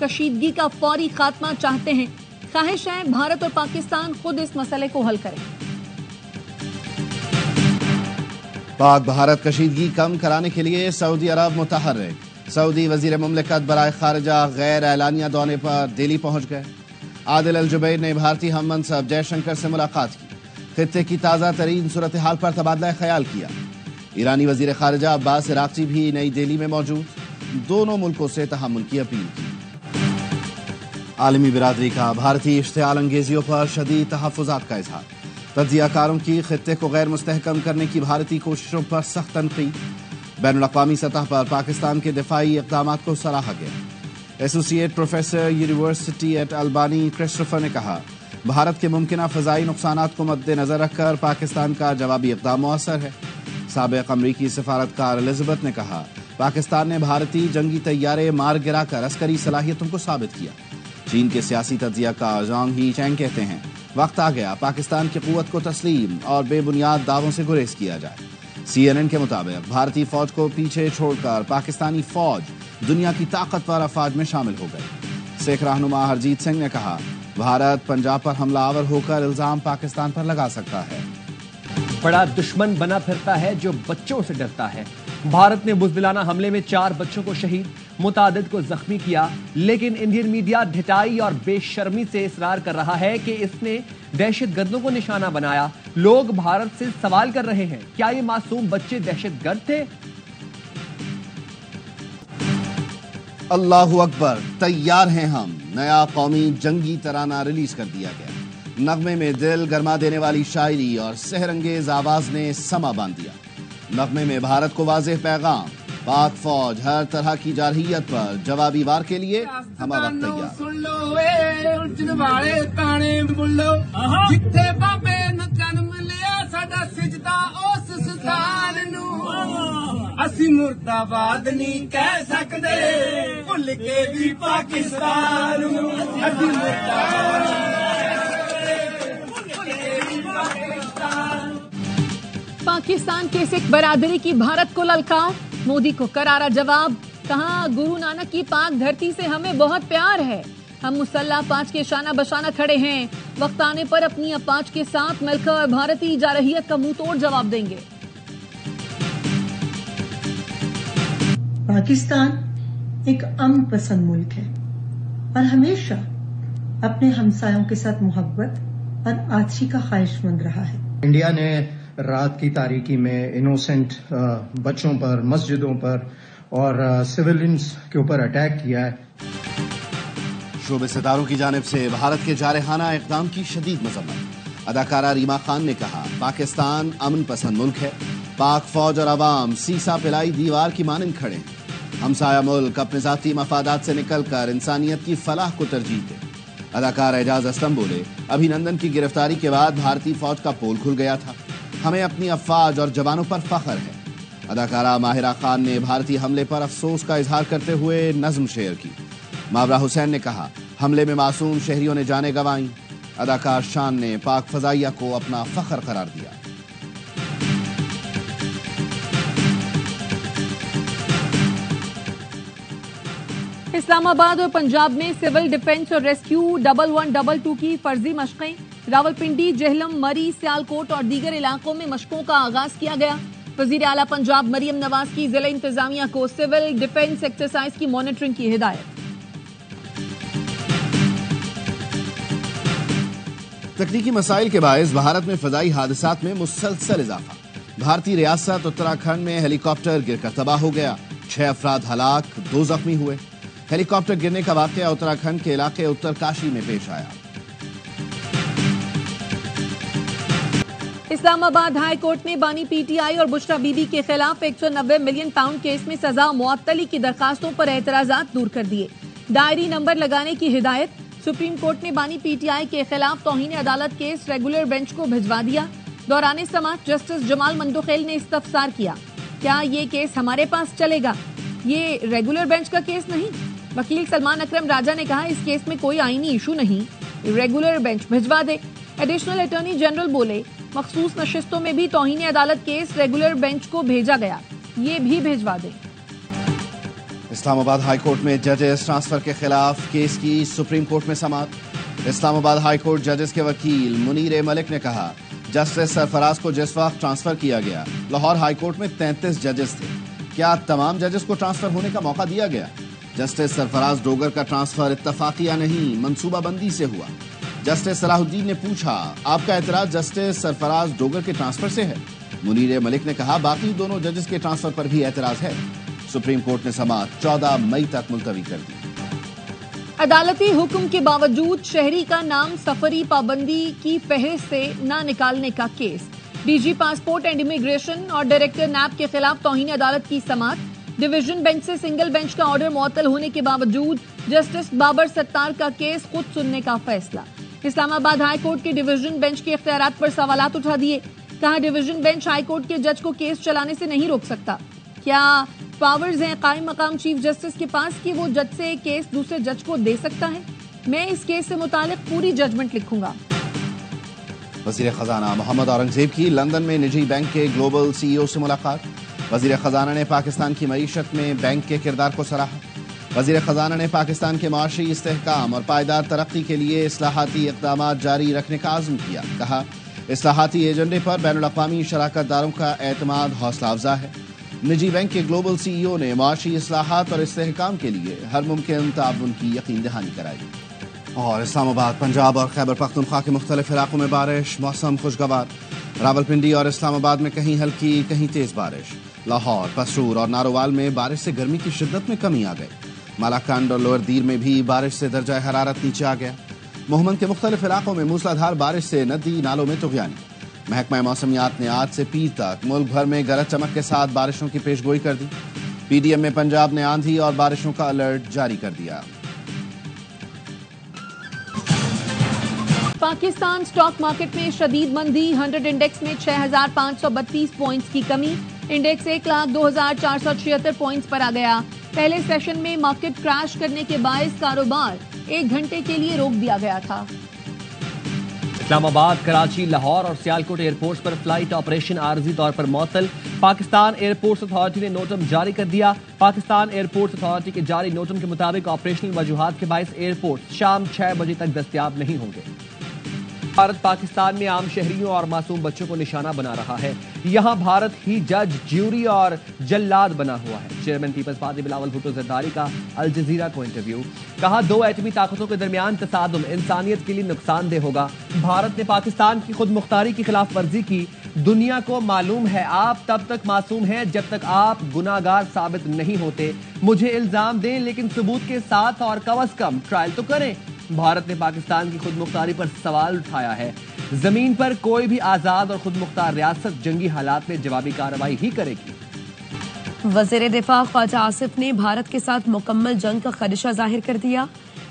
کشیدگی کا فوری خاتمہ چاہتے ہیں. خواہش ہے بھارت اور پاکستان خود اس مسئلے کو حل کریں. پاک بھارت کشیدگی کم کرانے کے لیے سعودی عرب متحرک. سعودی وزیر مملکت برائے خارجہ غیر اعلانیہ دورے پر دہلی پہنچ گئے. عادل الجبیر نے بھارتی ہم منصب جے شنکر سے ملاقات کی. خطے کی تازہ ترین صورتحال پر تبادلہ خیال کیا. ایرانی وزیر خارجہ عباس عراقچی بھی نئی دہلی میں موجود. دونوں ملکوں سے تحمل کی اپیل کی. عالمی برادری کا بھارتی اشتعال انگیزیوں پر شدید تحفظات کا اظہار. تجزیہ کاروں کی خطے کو غیر مستحکم کرنے کی بھارتی کوششوں پر سخت تنقید. بین الاقوامی سطح پر پاکستان کے دفاعی اقدامات کو سراہا گیا. Associate professor university at Albany Christopher نے کہا بھارت کے ممکنہ فضائی نقصانات کو مد نظر رکھ کر پاکستان کا جوابی اقدام مؤثر ہے. سابق امریکی سفارتکار الزبتھ نے کہا پاکستان نے بھارتی جنگی طیارے مار گرا کر عسکری صلاحیتوں کو ثابت کیا. چین کے سیاسی تجزیہ کار زانگ ہی چینگ کہتے ہیں وقت آ گیا پاکستان کی قوت کو تسلیم اور بے بنیاد دعووں سے گریز کیا جائے. CNN کے مطابق بھارتی فوج کو پیچھے چھوڑ کر پاکستانی فوج دنیا کی طاقتور افواج میں شامل ہو گئی. سکھ رہنما ہرجیت سنگھ نے کہا بھارت پنجاب پر حملہ آور ہو کر الزام پاکستان پر لگا سکتا ہے. بڑا دشمن بنا پھرتا ہے جو بچوں سے ڈرتا ہے. بھارت نے بزدلانہ حملے میں 4 بچوں کو شہید متعدد کو زخمی کیا، لیکن انڈین میڈیا ڈھٹائی اور بے شرمی سے اصرار کر رہا ہے کہ اس نے دہشت گردوں کو نشانہ بنایا. لوگ بھارت سے سوال کر رہے ہیں کیا یہ معصوم بچے دہشت گرد تھے؟ اللہ اکبر، تیار ہیں ہم. نیا قومی جنگی ترانہ ریلیز کر دیا گیا. نغمے میں دل گرما دینے والی شاعری اور سحر انگیز آواز نے سما باندھ دیا. نغمے میں بھارت کو واضح پیغام، پاک فوج ہر طرح کی جارحیت پر جوابی وار کے لیے ہم وقت تیار. اسی مرداباد نہیں کہہ سکتے بھول کے بھی پاکستان. پاکستان کے سکھ برادری کی بھارت کو للکار، مودی کو کرارا جواب. کہاں گرو نانک کی پاک دھرتی سے ہمیں بہت پیار ہے. ہم مسلح افواج کے شانہ بشانہ کھڑے ہیں. وقت آنے پر اپنی افواج کے ساتھ مل کر بھارتی جارحیت کا منہ توڑ جواب دیں گے. پاکستان ایک امن پسند ملک ہے اور ہمیشہ اپنے ہمسایوں کے ساتھ محبت اور آچھی کا خواہش مند رہا ہے. انڈیا نے رات کی تاریکی میں انوسنٹ بچوں پر، مسجدوں پر اور سویلینز کے اوپر اٹیک کیا ہے. شعبے ستاروں کی جانب سے بھارت کے جارحانہ اقدام کی شدید مذمت. اداکارہ ریما خان نے کہا پاکستان امن پسند ملک ہے. پاک فوج اور عوام سیسا پلائی دیوار کی مانند کھڑے ہیں. ہمسایہ ملک اپنے ذاتی مفادات سے نکل کر انسانیت کی فلاح کو ترجیح دے. اداکار اعجاز اسلم بولے ابھی نندن کی گرفتاری کے بعد بھارتی فوج کا پول کھل گیا تھا. ہمیں اپنی افواج اور جوانوں پر فخر ہے. اداکارہ ماہرہ خان نے بھارتی حملے پر افسوس کا اظہار کرتے ہوئے نظم شیئر کی. ماورا حسین نے کہا حملے میں معصوم شہریوں نے جانیں گنوائیں. اداکار شان نے پاک فضائیہ کو اپنا فخر قرار دیا. اسلام آباد اور پنجاب میں سول ڈیفنس اور ریسکیو 1122 کی فرضی مشقیں. راولپنڈی، جہلم، مری، سیالکوٹ اور دیگر علاقوں میں مشقوں کا آغاز کیا گیا. وزیر اعلیٰ پنجاب مریم نواز کی ضلع انتظامیہ کو سول ڈیفنس ایکسرسائز کی مانیٹرنگ کی ہدایت. تکنیکی مسائل کے باعث بھارت میں فضائی حادثات میں مسلسل اضافہ. بھارتی ریاست اتراکھنڈ میں ہیلی کاپٹر گر کر تباہ ہو گیا. 6 افراد ہلاک، 2 زخمی ہوئے. ہیلی کاپٹر گرنے کا واقعہ اتراکھنڈ کے علاقے اترکاشی میں پیش آیا. اسلام آباد ہائی کورٹ نے بانی پی ٹی آئی اور بشرا بی بی کے خلاف 190 ملین پاؤنڈ کیس میں سزا معطلی کی درخواستوں پر اعتراضات دور کر دیے. ڈائری نمبر لگانے کی ہدایت. سپریم کورٹ نے بانی پی ٹی آئی کے خلاف توہین عدالت کیس ریگولر بینچ کو بھجوا دیا. دوران سماعت جسٹس جمال مندوخیل نے استفسار کیا کیا یہ کیس ہمارے پاس چلے گا؟ یہ ریگولر بینچ کا کیس نہیں. وکیل سلمان اکرم راجہ نے کہا اس کیس میں کوئی آئینی ایشو نہیں، ریگولر بینچ بھجوا دے. ایڈیشنل اٹارنی جنرل بولے مخصوص نشستوں میں بھی توہین عدالت کیس ریگولر بینچ کو بھیجا گیا، یہ بھی بھجوا دیں. اسلام آباد ہائی کورٹ میں ججز ٹرانسفر کے خلاف کیس کی سپریم کورٹ میں سماعت۔ اسلام آباد ہائی کورٹ ججز کے وکیل منیر ملک نے کہا جسٹس سرفراز کو جس وقت ٹرانسفر کیا گیا لاہور ہائی کورٹ میں 33 ججز تھے، کیا تمام ججز کو ٹرانسفر ہونے کا موقع دیا گیا؟ جسٹس سرفراز ڈوگر کا ٹرانسفر اتفاقیہ نہیں منصوبہ بندی سے ہوا۔ جسٹس صلاح الدین نے پوچھا آپ کا اعتراض جسٹس سرفراز ڈوگر کے ٹرانسفر سے ہے؟ منیر ملک نے کہا باقی دونوں ججز کے ٹرانسفر پر بھی اعتراض ہے۔ سپریم کورٹ نے سماعت 14 مئی تک ملتوی کر دی۔ عدالتی حکم کے باوجود شہری کا نام سفری پابندی کی فہرست سے نہ نکالنے کا case, D G passport and immigration اور ڈائریکٹر نیب کے خلاف توہین عدالت کی سماعت۔ ڈویژن بینچ سے سنگل بینچ کا آرڈر معطل ہونے کے باوجود جسٹس بابر ستار کا کیس خود سننے کا فیصلہ۔ اسلام آباد ہائی کورٹ کے ڈویژن بینچ کے اختیارات پر سوالات اٹھا دیے، کہا ڈویژن بینچ ہائی کورٹ کے جج کو کیس چلانے سے نہیں روک سکتا۔ کیا پاورز ہیں قائم مقام چیف جسٹس کے پاس کہ وہ جج سے کیس دوسرے جج کو دے سکتا ہے؟ میں اس کیس سے متعلق پوری ججمنٹ لکھوں گا۔ وزیر خزانہ محمد اورنگزیب کی لندن میں نجی بینک کے گلوبل سی ای او سے ملاقات۔ وزیر خزانہ نے پاکستان کی معیشت میں بینک کے کردار کو سراہا۔ وزیر خزانہ نے پاکستان کے معاشی استحکام اور پائیدار ترقی کے لیے اصلاحاتی اقدامات جاری رکھنے کا عزم کیا، کہا اصلاحاتی ایجنڈے پر بین الاقوامی شراکت داروں کا اعتماد حوصلہ افزا ہے۔ نجی بینک کے گلوبل سی ای او نے معاشی اصلاحات اور استحکام کے لیے ہر ممکن تعاون کی یقین دہانی کرائی۔ اور اسلام آباد، پنجاب اور خیبر پختونخوا کے مختلف علاقوں میں بارش، موسم خوشگوار۔ راولپنڈی اور اسلام آباد میں کہیں ہلکی کہیں تیز بارش۔ لاہور، پسرور اور نارووال میں بارش سے گرمی کی شدت میں کمی آ گئی۔ مالاکنڈ اور لوئر دیر میں بھی بارش سے درجہ حرارت نیچے آ گیا۔ موہمن کے مختلف علاقوں میں موسلادھار بارش سے ندی نالوں میں طغیانی۔ محکمہ موسمیات نے آج سے پیر تک ملک بھر میں گرج چمک کے ساتھ بارشوں کی پیش گوئی کر دی۔ پی ڈی ایم میں پنجاب نے آندھی اور بارشوں کا الرٹ جاری کر دیا۔ پاکستان سٹاک مارکیٹ میں شدید مندی، 100 انڈیکس میں 6532 پوائنٹس کی کمی، انڈیکس 1,02,476 پوائنٹس پر آ گیا۔ پہلے سیشن میں مارکیٹ کریش کرنے کے باعث کاروبار 1 گھنٹے کے لیے روک دیا گیا تھا۔ اسلام آباد، کراچی، لاہور اور سیالکوٹ ایئرپورٹس پر فلائٹ آپریشن عارضی طور پر معطل۔ پاکستان ایئرپورٹس اتھارٹی نے نوٹم جاری کر دیا۔ پاکستان ایئرپورٹس اتھارٹی کے جاری نوٹم کے مطابق آپریشنل وجوہات کے باعث ایئرپورٹ شام 6 بجے تک دستیاب نہیں ہوں گے۔ بھارت پاکستان میں عام شہریوں اور معصوم بچوں کو نشانہ بنا رہا ہے۔ یہاں بھارت ہی جج، جیوری اور جلاد بنا ہوا ہے۔ چیئرمین پیپلز پارٹی بلاول بھٹو زرداری کا الجزیرہ کو انٹرویو، کہا 2 ایٹمی طاقتوں کے درمیان تصادم انسانیت کے لیے نقصان دہ ہوگا۔ بھارت نے پاکستان کی خود مختاری کی خلاف ورزی کی، دنیا کو معلوم ہے آپ تب تک معصوم ہیں جب تک آپ گناہگار ثابت نہیں ہوتے۔ مجھے الزام دیں لیکن ثبوت کے ساتھ اور کم از کم ٹرائل تو کریں۔ بھارت نے پاکستان کی خود مختاری پر سوال اٹھایا ہے۔ زمین پر کوئی بھی آزاد اور خود مختار ریاست جنگی حالات میں جوابی کارروائی ہی کرے گی۔ وزیر دفاع خواجہ آصف نے بھارت کے ساتھ مکمل جنگ کا خدشہ ظاہر کر دیا۔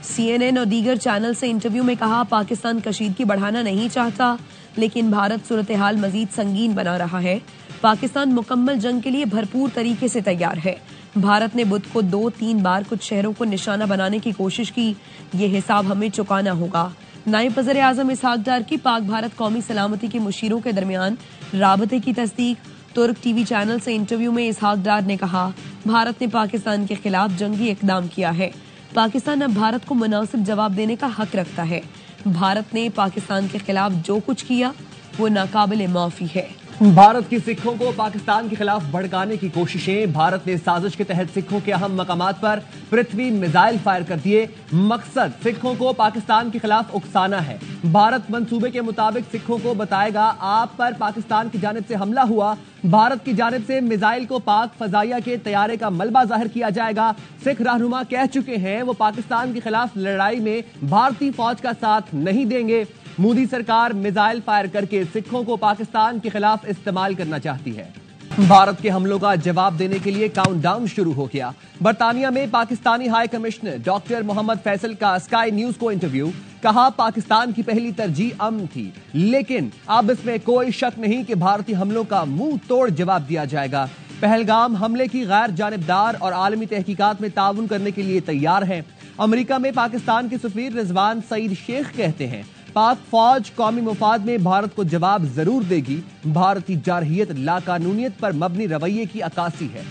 CNN اور دیگر چینل سے انٹرویو میں کہا پاکستان کشیدگی بڑھانا نہیں چاہتا لیکن بھارت صورتحال مزید سنگین بنا رہا ہے۔ پاکستان مکمل جنگ کے لیے بھرپور طریقے سے تیار ہے۔ بھارت نے بدھ کو 2-3 بار کچھ شہروں کو نشانہ بنانے کی کوشش کی، یہ حساب ہمیں چکانا ہوگا۔ نائب وزیر اعظم اسحاق ڈار کی پاک بھارت قومی سلامتی کے مشیروں کے درمیان رابطے کی تصدیق۔ ترک ٹی وی چینل سے انٹرویو میں اسحاق ڈار نے کہا بھارت نے پاکستان کے خلاف جنگی اقدام کیا ہے، پاکستان اب بھارت کو مناسب جواب دینے کا حق رکھتا ہے۔ بھارت نے پاکستان کے خلاف جو کچھ کیا وہ ناقابل معافی ہے۔ بھارت کی سکھوں کو پاکستان کے خلاف بھڑکانے کی کوششیں، بھارت نے سازش کے تحت سکھوں کے اہم مقامات پر پرتھوی میزائل فائر کر دیے، مقصد سکھوں کو پاکستان کے خلاف اکسانا ہے۔ بھارت منصوبے کے مطابق سکھوں کو بتائے گا آپ پر پاکستان کی جانب سے حملہ ہوا، بھارت کی جانب سے میزائل کو پاک فضائیہ کے طیارے کا ملبہ ظاہر کیا جائے گا۔ سکھ رہنما کہہ چکے ہیں وہ پاکستان کے خلاف لڑائی میں بھارتی فوج کا ساتھ نہیں دیں گے۔ مودی سرکار میزائل فائر کر کے سکھوں کو پاکستان کے خلاف استعمال کرنا چاہتی ہے۔ بھارت کے حملوں کا جواب دینے کے لیے کاؤنٹ ڈاؤن شروع ہو گیا۔ برطانیہ میں پاکستانی ہائی کمشنر ڈاکٹر محمد فیصل کا اسکائی نیوز کو انٹرویو، کہا پاکستان کی پہلی ترجیح امن تھی لیکن اب اس میں کوئی شک نہیں کہ بھارتی حملوں کا منہ توڑ جواب دیا جائے گا۔ پہلگام حملے کی غیر جانبدار اور عالمی تحقیقات میں تعاون کرنے کے لیے تیار ہیں۔ امریکہ میں پاکستان کے سفیر رضوان سعید شیخ کہتے ہیں پاک فوج قومی مفاد میں بھارت کو جواب ضرور دے گی۔ بھارتی جارحیت لا قانونیت پر مبنی رویے کی عکاسی ہے۔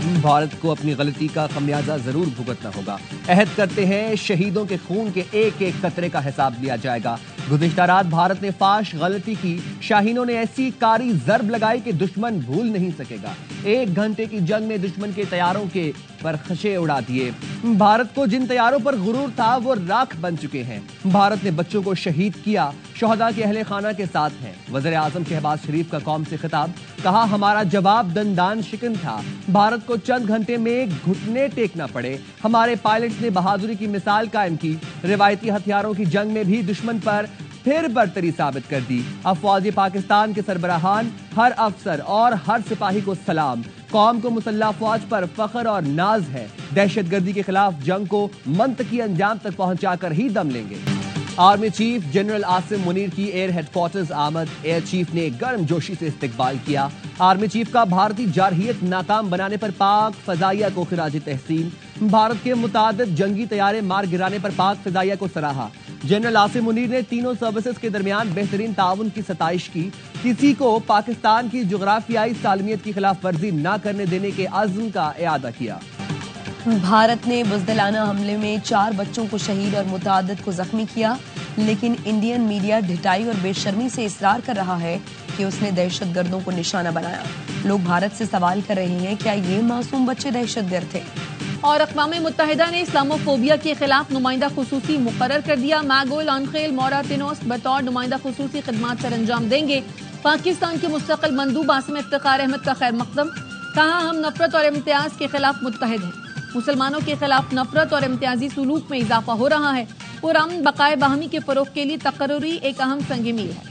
بھارت کو اپنی غلطی کا خمیازہ ضرور بھگتنا ہوگا. عہد کرتے ہیں شہیدوں کے خون کے ایک ایک قطرے کا حساب لیا جائے گا. گزشتہ رات بھارت نے فاش غلطی کی. شاہینوں نے ایسی کاری ضرب لگائی کہ دشمن بھول نہیں سکے گا. 1 گھنٹے کی جنگ میں دشمن کے طیاروں کے پر خشے اڑا دیے. بھارت کو جن طیاروں پر غرور تھا وہ راکھ بن چکے ہیں. بھارت نے بچوں کو شہید کیا. شہداء کے اہل خانہ کے ساتھ ہیں. وزیر اعظم شہباز شریف کا قوم سے خطاب. کہا ہمارا جواب دندان شکن تھا. بھارت کو چند گھنٹے میں گھٹنے ٹیکنا پڑے. ہمارے پائلٹس نے بہادری کی مثال قائم کی. روایتی ہتھیاروں کی جنگ میں بھی دشمن پر پھر برتری ثابت کر دی. افواج پاکستان کے سربراہان، ہر افسر اور ہر سپاہی کو سلام. قوم کو مسلح افواج پر فخر اور ناز ہے. دہشت گردی کے خلاف جنگ کو منطقی انجام تک پہنچا کر ہی دم لیں گے. Army chief general Asim Munir کی ایئر ہیڈ کوارٹرز آمد. ایئر چیف نے گرم جوشی سے استقبال کیا. آرمی چیف کا بھارتی جارحیت ناکام بنانے پر پاک فضائیہ کو خراج تحسین. بھارت کے متعدد جنگی طیارے مار گرانے پر پاک فضائیہ کو سراہا. جنرل عاصم منیر نے تینوں سروسز کے درمیان بہترین تعاون کی ستائش کی. کسی کو پاکستان کی جغرافیائی سالمیت کی خلاف ورزی نہ کرنے دینے کے عزم کا اعادہ کیا. بھارت نے بزدلانہ حملے میں 4 بچوں کو شہید اور متعدد کو زخمی کیا، لیکن انڈین میڈیا ڈھٹائی اور بے شرمی سے اصرار کر رہا ہے کہ اس نے دہشت گردوں کو نشانہ بنایا. لوگ بھارت سے سوال کر رہے ہیں کیا یہ معصوم بچے دہشت گرد تھے؟ اور اقوام متحدہ نے اسلاموفوبیا کے خلاف نمائندہ خصوصی مقرر کر دیا. میگول آنخیل موراتینوس بطور نمائندہ خصوصی خدمات سر انجام دیں گے. پاکستان کے مستقل مندوب عاصم افتخار احمد کا خیر مقدم. کہا ہم نفرت اور امتیاز کے خلاف متحد ہیں. مسلمانوں کے خلاف نفرت اور امتیازی سلوک میں اضافہ ہو رہا ہے. پرامن بقائے باہمی کے فروغ کے لیے تقرری ایک اہم سنگ میل ہے.